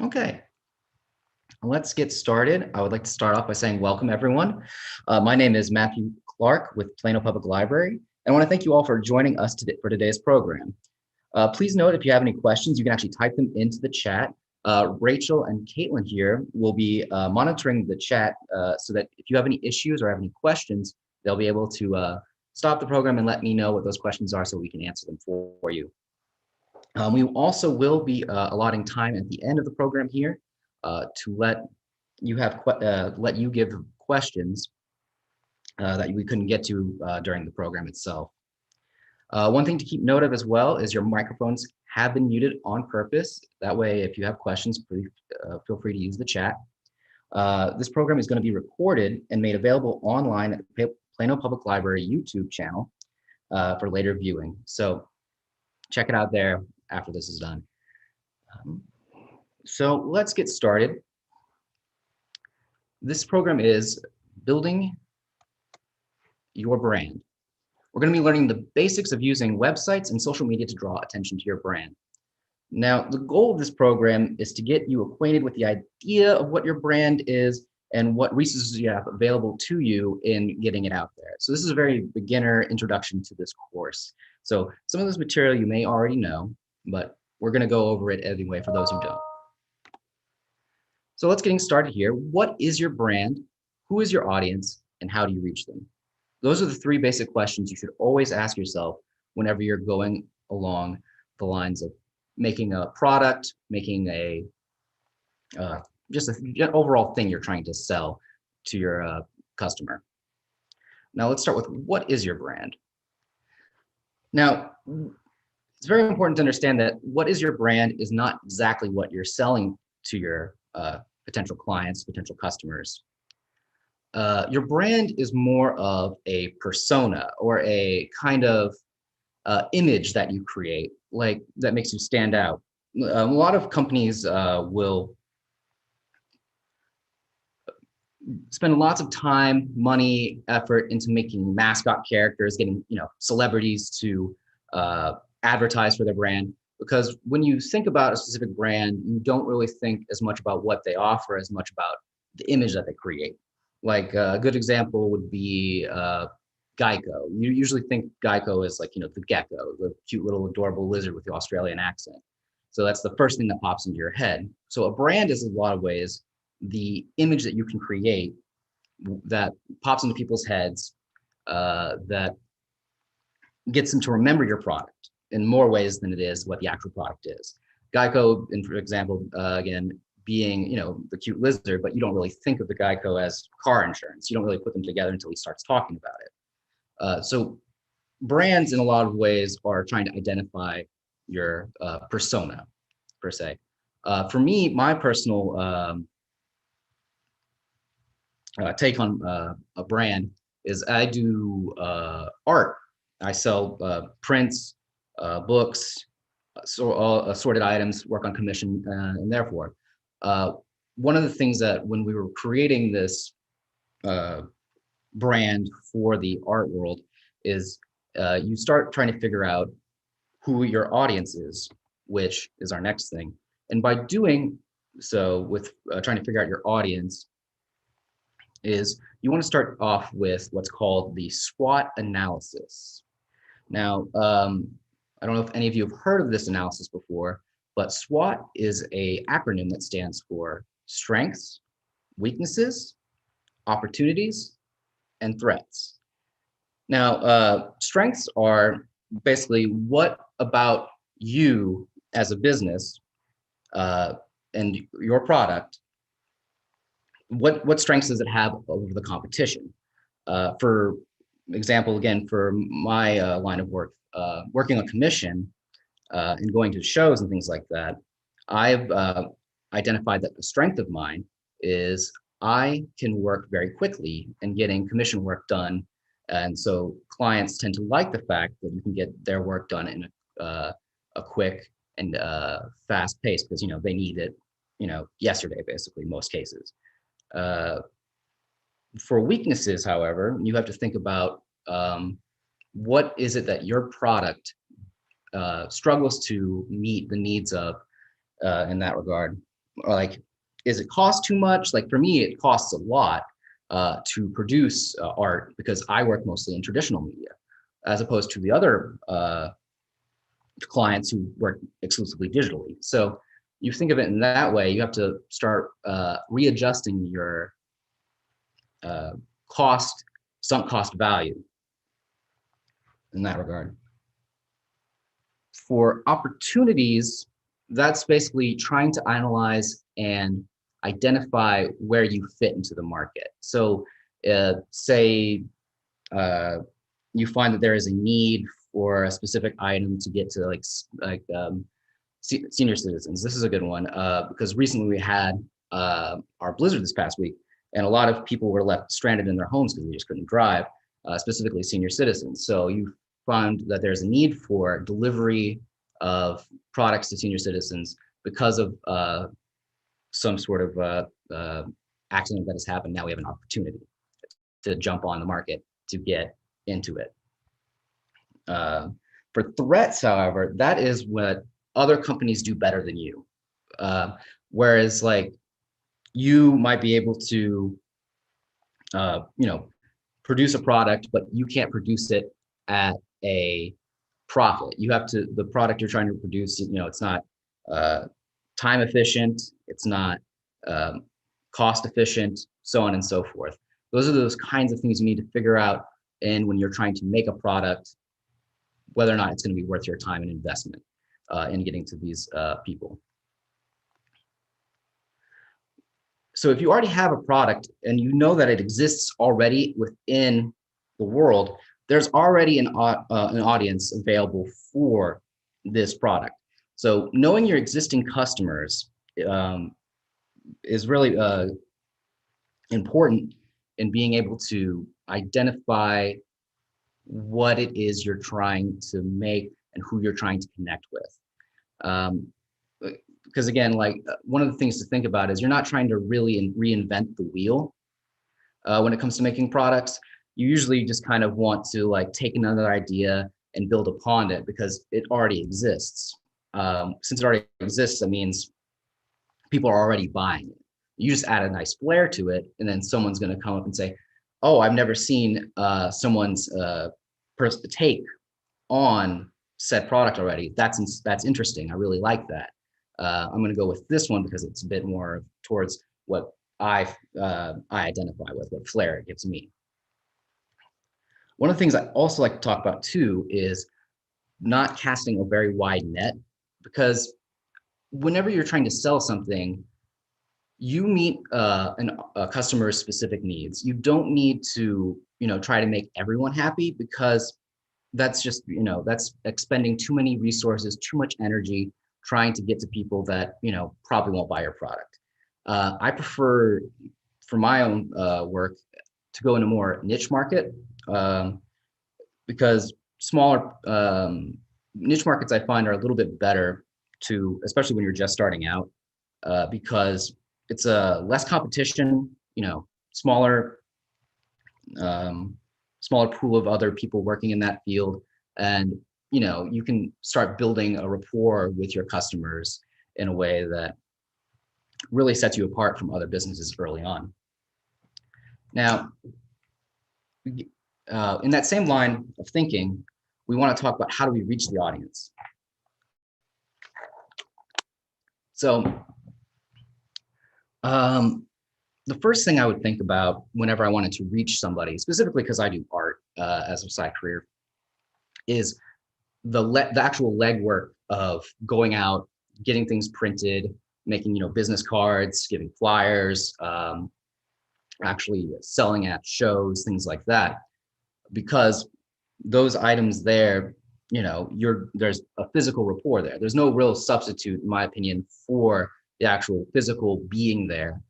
Okay, let's get started. I would like to start off by saying welcome, everyone. My name is Matthew Clark with Plano Public Library, and I want to thank you all for joining us today for today's program. Please note if you have any questions, you can actually type them into the chat. Rachel and Caitlin here will be monitoring the chat so that if you have any issues or have any questions, they'll be able to stop the program and let me know what those questions are so we can answer them for you. We also will be allotting time at the end of the program here to let you give questions that we couldn't get to during the program itself. One thing to keep note of as well is your microphones have been muted on purpose. That way, if you have questions, please feel free to use the chat. This program is going to be recorded and made available online at the Plano Public Library YouTube channel for later viewing. So check it out there after this is done. So let's get started. This program is building your brand. We're going to be learning the basics of using websites and social media to draw attention to your brand. Now, the goal of this program is to get you acquainted with the idea of what your brand is and what resources you have available to you in getting it out there. So this is a very beginner introduction to this course. So some of this material you may already know, but we're going to go over it anyway for those who don't. So let's get started here. What is your brand? Who is your audience? And how do you reach them? Those are the three basic questions you should always ask yourself whenever you're going along the lines of making a product, making a just an overall thing you're trying to sell to your customer. Now let's start with what is your brand? Now, it's very important to understand that what is your brand is not exactly what you're selling to your potential clients, potential customers. Your brand is more of a persona or a kind of image that you create, like that makes you stand out. A lot of companies will spend lots of time, money, effort into making mascot characters, getting celebrities to advertise for their brand. Because when you think about a specific brand, you don't really think as much about what they offer as much about the image that they create. Like a good example would be Geico. You usually think Geico is like, the gecko, the cute little adorable lizard with the Australian accent. So that's the first thing that pops into your head. So a brand is in a lot of ways the image that you can create that pops into people's heads that gets them to remember your product in more ways than it is what the actual product is. Geico, for example, again, being the cute lizard, but you don't really think of the Geico as car insurance. You don't really put them together until he starts talking about it. So brands in a lot of ways are trying to identify your persona per se. For me, my personal take on a brand is I do art. I sell prints, books, so all assorted items, work on commission, and therefore, one of the things that when we were creating this brand for the art world is you start trying to figure out who your audience is, which is our next thing. And by doing so with trying to figure out your audience is you want to start off with what's called the SWOT analysis. Now, I don't know if any of you have heard of this analysis before, but SWOT is an acronym that stands for strengths, weaknesses, opportunities, and threats. Now, strengths are basically what about you as a business and your product, what strengths does it have over the competition? For example, again, for my line of work, working on commission and going to shows and things like that, I've identified that the strength of mine is I can work very quickly and getting commission work done. And so clients tend to like the fact that you can get their work done in a quick and fast pace because, they need it, yesterday, basically, most cases. For weaknesses, however, you have to think about what is it that your product struggles to meet the needs of in that regard. or like, is it cost too much? Like for me, it costs a lot to produce art because I work mostly in traditional media, as opposed to the other clients who work exclusively digitally. So you think of it in that way, you have to start readjusting your uh, cost, sunk cost value in that regard. For opportunities, that's basically trying to analyze and identify where you fit into the market. So say uh, you find that there is a need for a specific item to get to senior citizens. This is a good one because recently we had our blizzard this past week, and a lot of people were left stranded in their homes because they just couldn't drive, specifically senior citizens. So you found that there's a need for delivery of products to senior citizens because of some sort of accident that has happened. Now we have an opportunity to jump on the market to get into it. For threats, however, that is what other companies do better than you. Whereas like you might be able to, produce a product, but you can't produce it at a profit. You have to, the product you're trying to produce, it's not time efficient, it's not cost efficient, so on and so forth. Those are those kinds of things you need to figure out. And when you're trying to make a product, whether or not it's going to be worth your time and investment in getting to these people. So if you already have a product and you know that it exists already within the world, there's already an audience available for this product. So knowing your existing customers is really important in being able to identify what it is you're trying to make and who you're trying to connect with. Because again, like one of the things to think about is you're not trying to really reinvent the wheel when it comes to making products. You usually just kind of want to like take another idea and build upon it because it already exists. Since it already exists, that means people are already buying it. You just add a nice flair to it, and then someone's going to come up and say, "Oh, I've never seen someone's take on said product already. That's interesting. I really like that. I'm going to go with this one because it's a bit more towards what I identify with, what flair it gives me." One of the things I also like to talk about too is not casting a very wide net, because whenever you're trying to sell something, you meet a customer's specific needs. You don't need to, try to make everyone happy, because that's just, that's expending too many resources, too much energy trying to get to people that, probably won't buy your product. I prefer, for my own work, to go in a more niche market, because smaller niche markets I find are a little bit better to, especially when you're just starting out, because it's a less competition, smaller smaller pool of other people working in that field, and you can start building a rapport with your customers in a way that really sets you apart from other businesses early on. Now, in that same line of thinking, we want to talk about how do we reach the audience. So the first thing I would think about whenever I wanted to reach somebody, specifically because I do art as a side career, is the actual legwork of going out, getting things printed, making business cards, giving flyers, actually selling at shows, things like that. Because those items there, there's a physical rapport there. There's no real substitute, in my opinion, for the actual physical being there.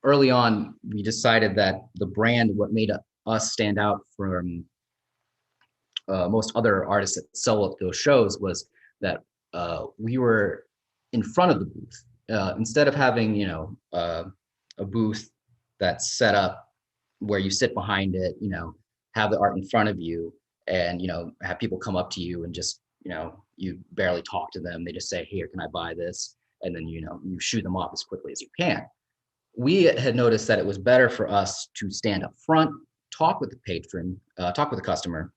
Early on, we decided that the brand, what made us stand out from most other artists that sell at those shows, was that we were in front of the booth. Instead of having, a booth that's set up where you sit behind it, have the art in front of you, and, have people come up to you and just, you barely talk to them. They just say, "Here, can I buy this?" and then you shoot them off as quickly as you can. We had noticed that it was better for us to stand up front, talk with the patron, talk with the customer,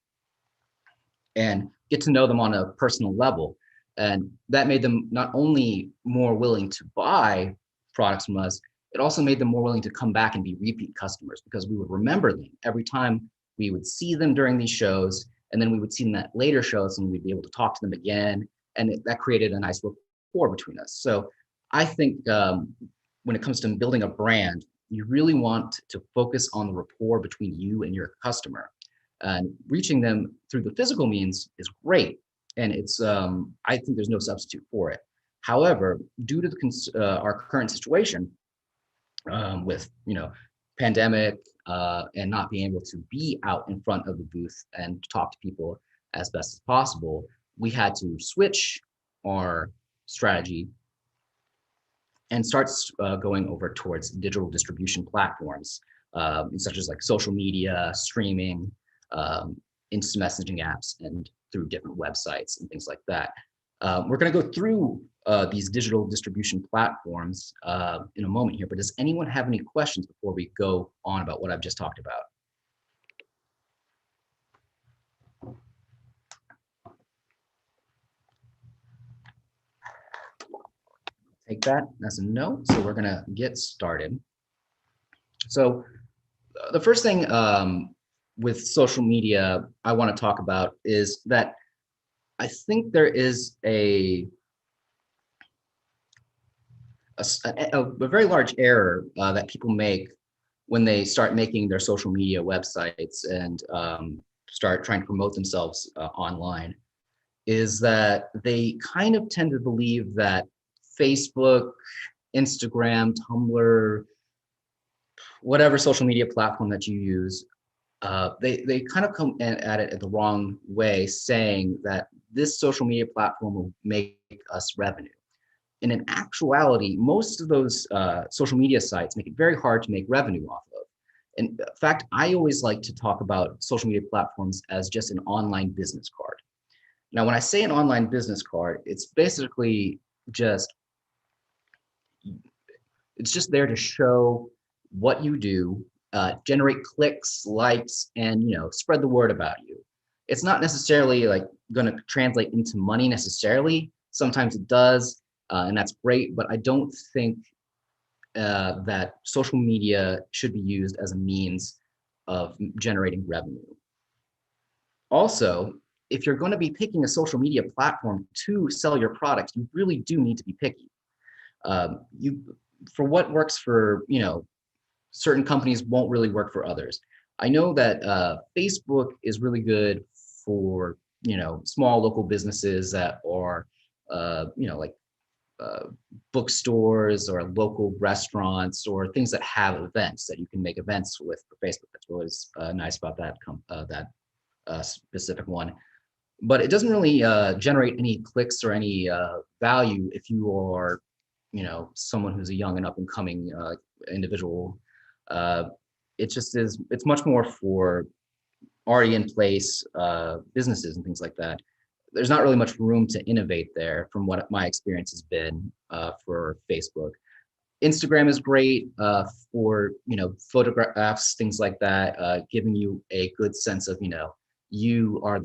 and get to know them on a personal level. And that made them not only more willing to buy products from us, it also made them more willing to come back and be repeat customers because we would remember them every time we would see them during these shows. And then we would see them at later shows and we'd be able to talk to them again. And that created a nice rapport between us. So I think when it comes to building a brand, you really want to focus on the rapport between you and your customer. And reaching them through the physical means is great, and it's I think there's no substitute for it. However, due to our current situation with pandemic and not being able to be out in front of the booth and talk to people as best as possible, we had to switch our strategy and starts going over towards digital distribution platforms, such as like social media, streaming, instant messaging apps, and through different websites and things like that. We're going to go through these digital distribution platforms in a moment here, but does anyone have any questions before we go on about what I've just talked about? Take that as a no. So we're going to get started. So the first thing with social media I want to talk about is that I think there is a very large error that people make when they start making their social media websites and start trying to promote themselves online, is that they kind of tend to believe that Facebook, Instagram, Tumblr, whatever social media platform that you use, they kind of come at it the wrong way, saying that this social media platform will make us revenue. And in actuality, most of those social media sites make it very hard to make revenue off of. In fact, I always like to talk about social media platforms as just an online business card. Now, when I say an online business card, it's basically it's just there to show what you do, generate clicks, likes, and spread the word about you. It's not necessarily like going to translate into money necessarily. Sometimes it does, and that's great. But I don't think that social media should be used as a means of generating revenue. Also, if you're going to be picking a social media platform to sell your products, you really do need to be picky. For what works for certain companies won't really work for others. I know that Facebook is really good for small local businesses that are like bookstores or local restaurants or things that have events that you can make events with for Facebook. That's what was nice about that specific one. But it doesn't really generate any clicks or any value if you are someone who's a young and up and coming individual. It's much more for already in place businesses and things like that. There's not really much room to innovate there from what my experience has been for Facebook. Instagram is great for photographs, things like that, giving you a good sense of you are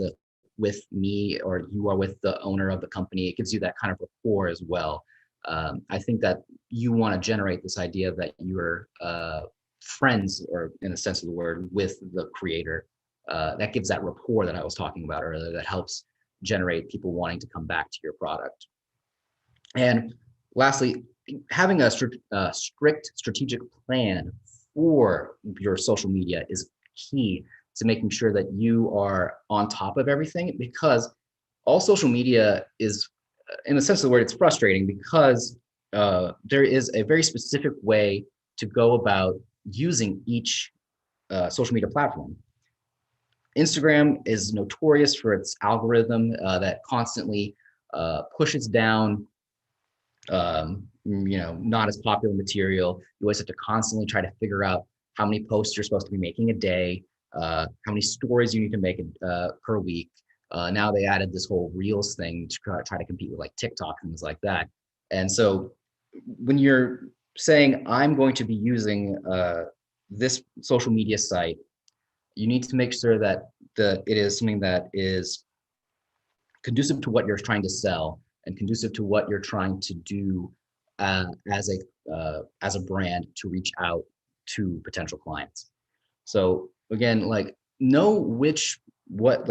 with me or you are with the owner of the company. It gives you that kind of rapport as well. I think that you want to generate this idea that you're friends, or in the sense of the word, with the creator. That gives that rapport that I was talking about earlier, that helps generate people wanting to come back to your product. And lastly, having a strict strategic plan for your social media is key to making sure that you are on top of everything, because all social media is, in the sense of the word, it's frustrating because there is a very specific way to go about using each social media platform. Instagram is notorious for its algorithm that constantly pushes down not as popular material. You always have to constantly try to figure out how many posts you're supposed to be making a day, how many stories you need to make per week. Now they added this whole Reels thing to try to compete with like TikTok and things like that. And so when you're saying, I'm going to be using this social media site, you need to make sure that it is something that is conducive to what you're trying to sell and conducive to what you're trying to do as a brand to reach out to potential clients. So again, like know what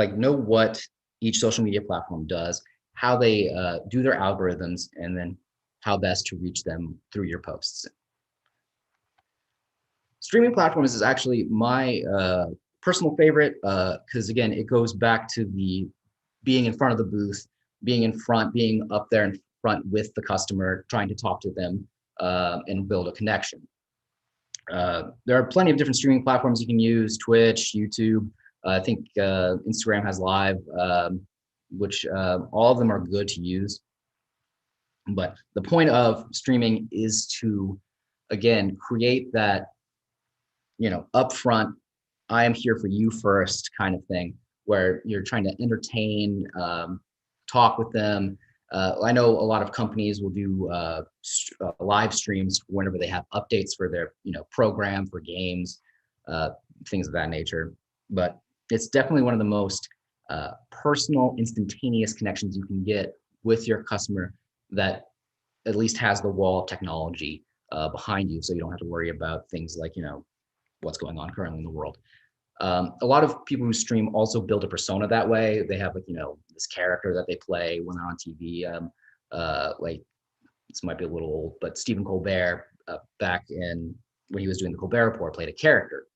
each social media platform does, how they do their algorithms, and then how best to reach them through your posts. Streaming platforms is actually my personal favorite because again, it goes back to the being in front of the booth, being up there in front with the customer, trying to talk to them and build a connection. There are plenty of different streaming platforms you can use: Twitch, YouTube. I think Instagram has Live, which all of them are good to use. But the point of streaming is to, again, create that, upfront, I am here for you first kind of thing, where you're trying to entertain, talk with them. I know a lot of companies will do live streams whenever they have updates for their, program for games, things of that nature. But it's definitely one of the most personal, instantaneous connections you can get with your customer that at least has the wall of technology behind you, so you don't have to worry about things like, what's going on currently in the world. A lot of people who stream also build a persona that way. They have, like, this character that they play when they're on TV. Like, this might be a little old, but Stephen Colbert, back in when he was doing the Colbert Report, played a character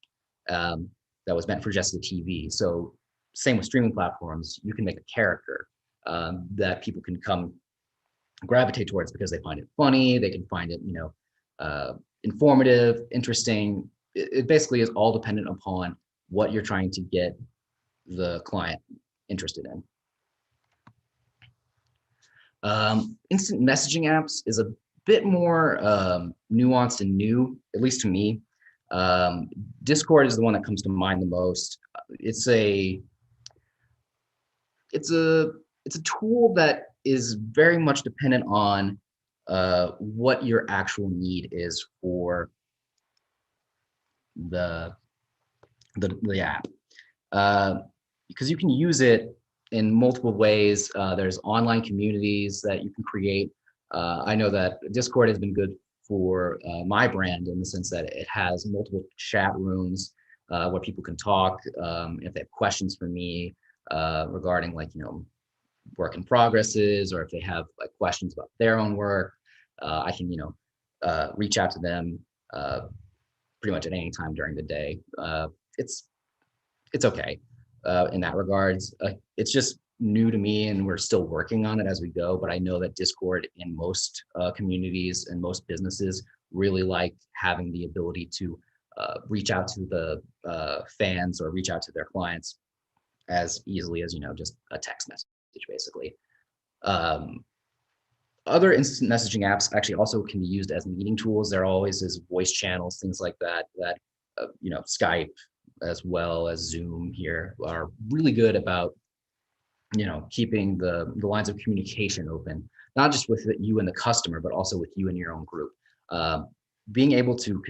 that was meant for just the TV. So same with streaming platforms, you can make a character that people can come gravitate towards because they find it funny. They can find it, informative, interesting. It basically is all dependent upon what you're trying to get the client interested in. Instant messaging apps is a bit more nuanced and new, at least to me. Discord is the one that comes to mind the most. It's a tool that is very much dependent on what your actual need is for the app, because you can use it in multiple ways. There's online communities that you can create. I know that Discord has been good for my brand in the sense that it has multiple chat rooms where people can talk if they have questions for me regarding, like, work in progresses, or if they have like questions about their own work. I can reach out to them pretty much at any time during the day. It's okay in that regards. It's just new to me, and we're still working on it as we go. But I know that Discord in most communities and most businesses really like having the ability to reach out to the fans or reach out to their clients as easily as, just a text message, basically. Other instant messaging apps actually also can be used as meeting tools. There always is voice channels, things like that, Skype as well as Zoom here are really good about, keeping the lines of communication open, not just with you and the customer, but also with you and your own group. Being able to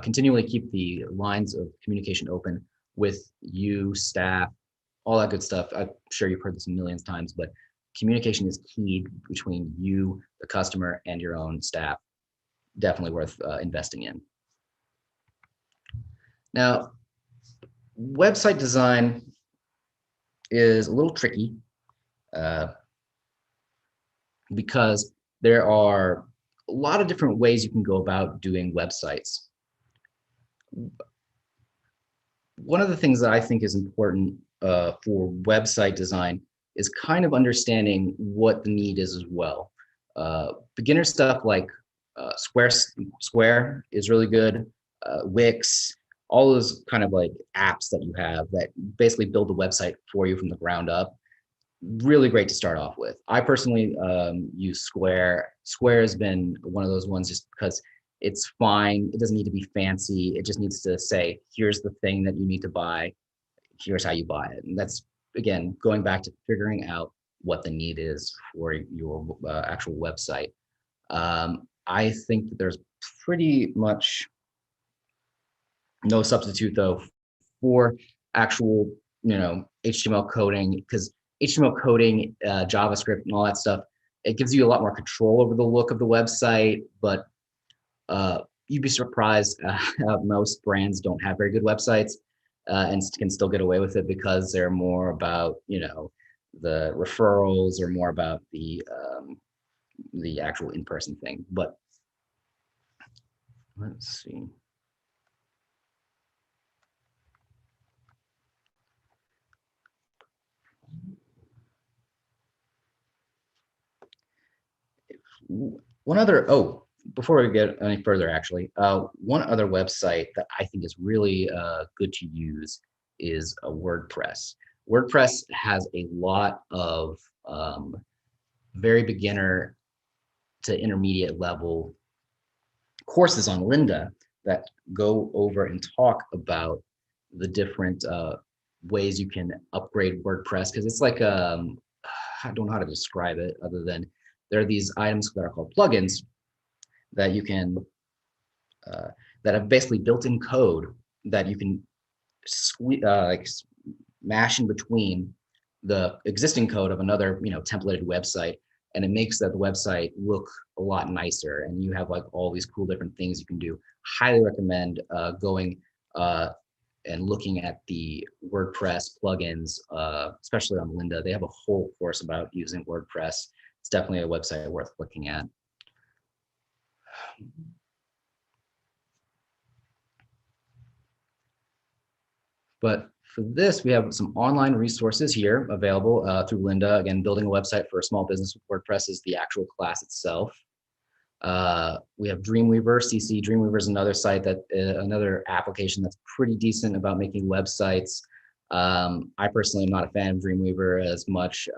continually keep the lines of communication open with you, staff, all that good stuff. I'm sure you've heard this a million times, but communication is key between you, the customer, and your own staff. Definitely worth investing in. Now, website design is a little tricky because there are a lot of different ways you can go about doing websites. One of the things that I think is important for website design is kind of understanding what the need is as well. Beginner stuff like Square is really good. Wix, all those kind of like apps that you have that basically build the website for you from the ground up. Really great to start off with. I personally use Square. Square has been one of those ones just because it's fine. It doesn't need to be fancy. It just needs to say, here's the thing that you need to buy. Here's how you buy it. And that's, again, going back to figuring out what the need is for your actual website. I think that there's pretty much no substitute though for actual, HTML coding, because HTML coding, JavaScript and all that stuff, it gives you a lot more control over the look of the website, but you'd be surprised most brands don't have very good websites and can still get away with it because they're more about, the referrals or more about the actual in-person thing. But let's see. One other, before we get any further, actually, one other website that I think is really good to use is a WordPress. WordPress has a lot of very beginner to intermediate level courses on Lynda that go over and talk about the different ways you can upgrade WordPress, because it's like I don't know how to describe it other than there are these items that are called plugins that you can that have basically built-in code that you can like mash in between the existing code of another templated website, and it makes that website look a lot nicer, and you have like all these cool different things you can do. Highly recommend going and looking at the WordPress plugins, especially on Lynda. They have a whole course about using WordPress. It's definitely a website worth looking at. But for this, we have some online resources here available through Lynda. Again, building a website for a small business with WordPress is the actual class itself. We have Dreamweaver, CC. Dreamweaver is another site that another application that's pretty decent about making websites. I personally am not a fan of Dreamweaver as much,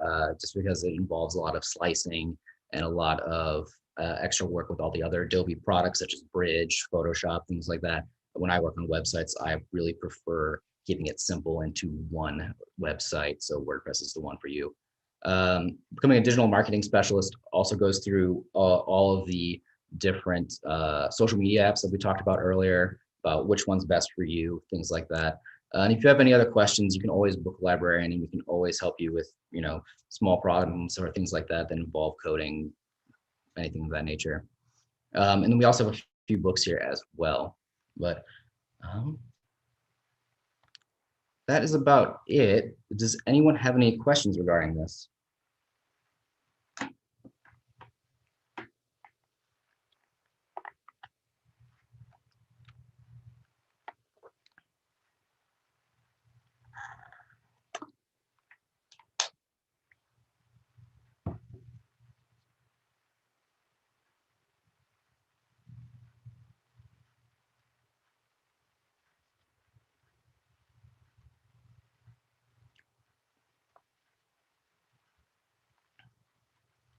just because it involves a lot of slicing and a lot of extra work with all the other Adobe products such as Bridge, Photoshop, things like that. But when I work on websites, I really prefer keeping it simple into one website. So WordPress is the one for you. Becoming a digital marketing specialist also goes through all of the different social media apps that we talked about earlier, about which one's best for you, things like that. And if you have any other questions, you can always book a librarian, and we can always help you with, small problems or things like that that involve coding, anything of that nature. And then we also have a few books here as well. But that is about it. Does anyone have any questions regarding this?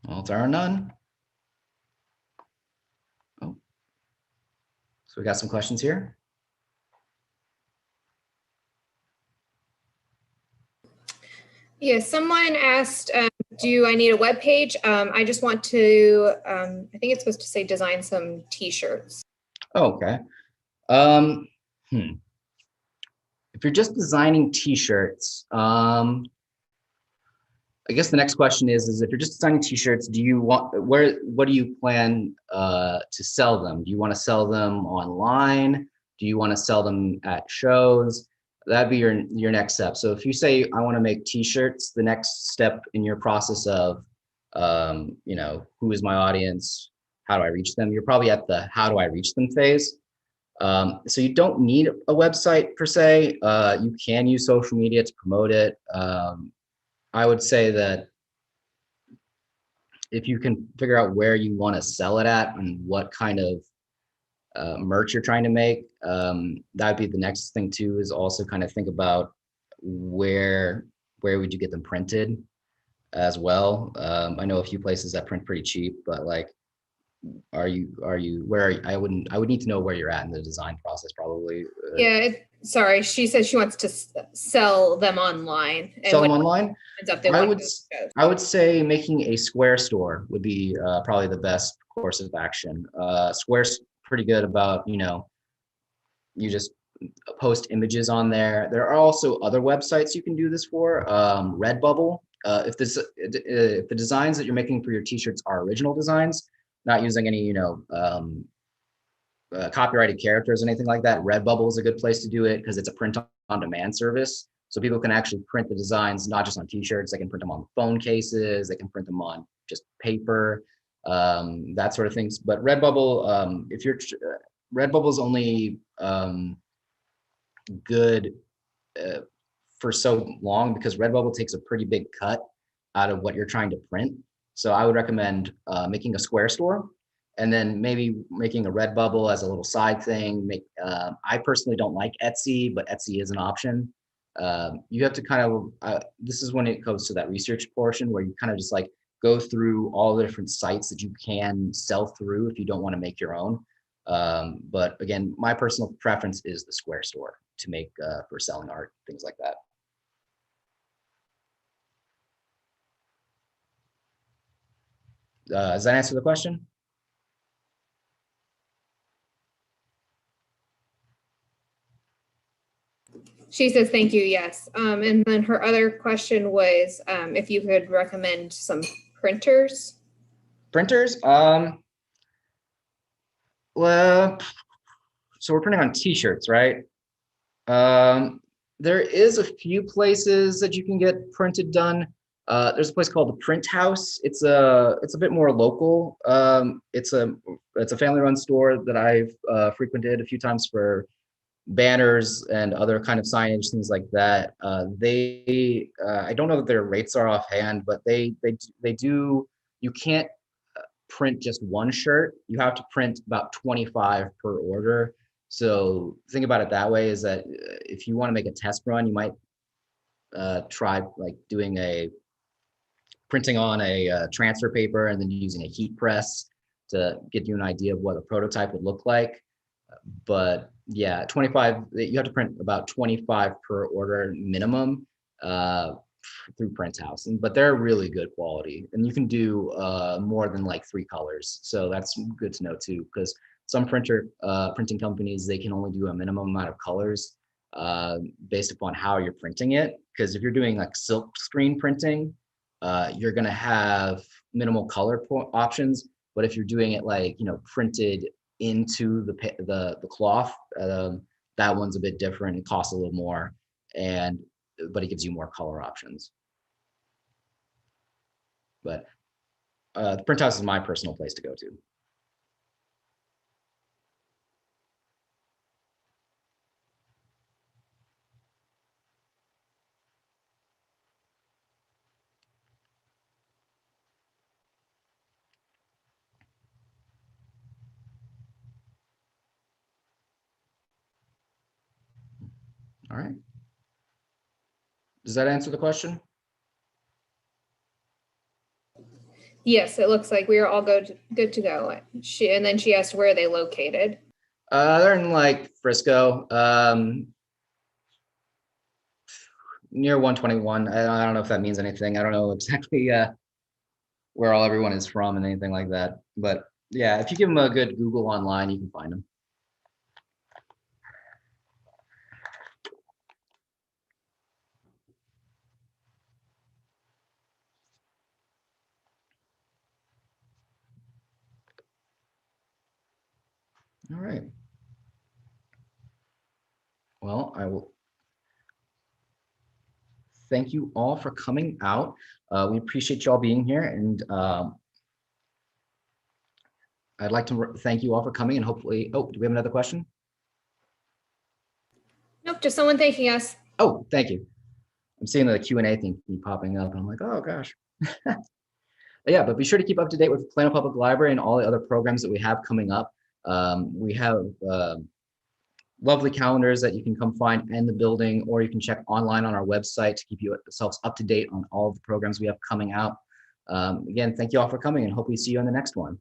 Well, there are none. Oh. So we got some questions here. Yeah, someone asked, do I need a web page? I just want to, I think it's supposed to say design some t-shirts. Okay. If you're just designing t-shirts, I guess the next question is if you're just designing t-shirts, what do you plan to sell them? Do you want to sell them online? Do you want to sell them at shows? That'd be your next step. So if you say, I want to make t-shirts, the next step in your process of, who is my audience? How do I reach them? You're probably at the how do I reach them phase. So you don't need a website per se. You can use social media to promote it. I would say that if you can figure out where you want to sell it at and what kind of merch you're trying to make, that'd be the next thing too, is also kind of think about where would you get them printed as well. I know a few places that print pretty cheap, but like, I would need to know where you're at in the design process probably. Yeah, Sorry, she says she wants to sell them online. And Sell them when it online. opens up, they I want would to go to shows. I would say making a Square store would be probably the best course of action. Square's pretty good about, you just post images on there. There are also other websites you can do this for. Redbubble. If the designs that you're making for your t-shirts are original designs, not using any copyrighted characters or anything like that, Redbubble is a good place to do it because it's a print on demand service. So people can actually print the designs, not just on t-shirts, they can print them on phone cases, they can print them on just paper, that sort of things. But Redbubble, if you're, Redbubble is only good for so long because Redbubble takes a pretty big cut out of what you're trying to print. So I would recommend making a Square store and then maybe making a Redbubble as a little side thing. I personally don't like Etsy, but Etsy is an option. You have to kind of, this is when it goes to that research portion where you kind of just like go through all the different sites that you can sell through if you don't want to make your own. But again, my personal preference is the Square store to make for selling art, things like that. Does that answer the question? She says, thank you, yes. And then her other question was if you could recommend some printers. Printers? Well, so we're printing on t-shirts, right? There is a few places that you can get printed done. There's a place called the Print House. It's a bit more local. It's a family-run store that I've frequented a few times for banners and other kind of signage, things like that. I don't know that their rates are offhand, but they do. You can't print just one shirt. You have to print about 25 per order. So think about it that way, is that if you want to make a test run, you might try like doing a printing on a transfer paper and then using a heat press to get you an idea of what a prototype would look like. But yeah, 25, you have to print about 25 per order minimum through Print House. But they're really good quality and you can do more than like 3 colors. So that's good to know too, because some printing companies, they can only do a minimum amount of colors based upon how you're printing it. Because if you're doing like silk screen printing, you're going to have minimal color options. But if you're doing it like, printed into the cloth, that one's a bit different. It costs a little more, but it gives you more color options. But the Print House is my personal place to go to. All right. Does that answer the question? Yes, it looks like we are all good to go. And then she asked where are they located. They're in like Frisco, near 121. I don't know if that means anything. I don't know exactly where everyone is from and anything like that. But yeah, if you give them a good Google online, you can find them. All right. Well, I will thank you all for coming out. We appreciate you all being here, and I'd like to thank you all for coming and hopefully, oh, do we have another question? Nope, just someone thanking us. Oh, thank you. I'm seeing the Q&A thing keep popping up and I'm like, oh gosh. Yeah, but be sure to keep up to date with Plano Public Library and all the other programs that we have coming up. We have lovely calendars that you can come find in the building, or you can check online on our website to keep yourselves up to date on all of the programs we have coming out. Again, thank you all for coming and hope we see you on the next one.